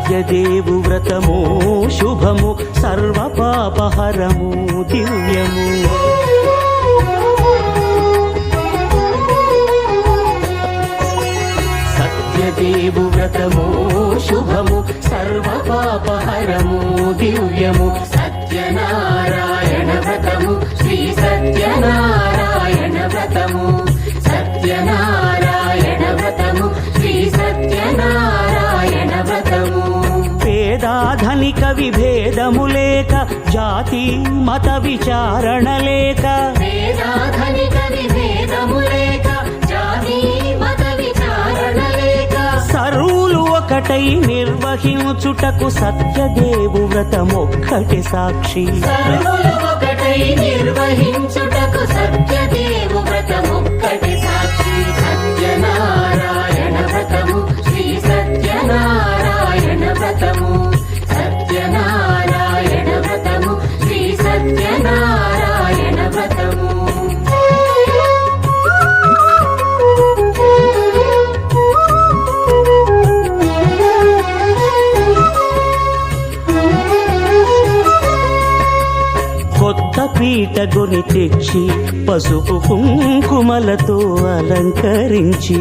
సత్యదేవు వ్రతము శుభము సర్వపాపహరము దివ్యము. సత్యదేవు వ్రతము శుభము సర్వపాపహరము దివ్యము. సత్యనారాయణ వ్రతము శ్రీ సత్యనారాయణ వ్రతము. సత్యనారాయణ వ్రతము శ్రీ సత్యనారాయణ వ్రతము. పేదాధనిక విభేదము లేక జాతి మత విచారణ లేక. పేదాధనిక విభేదము లేక జాతి మత విచారణ లేక. సర్వులు ఒకటై నిర్వహించుటకు సత్యదేవు వ్రతమొక్కటి సాక్షి. సర్వులు ఒకటై నిర్వహించుటకు సత్యదేవు వ్రతమొక్కటి సాక్షి. సత్యనారాయణ వ్రతము శ్రీ సత్యనారాయణ వ్రతము. సత్యనారాయణ వ్రతము శ్రీ సత్యనారాయణ వ్రతము. కొత్త పీట గొని తెచ్చి పసుపు కుంకుమలతో అలంకరించి.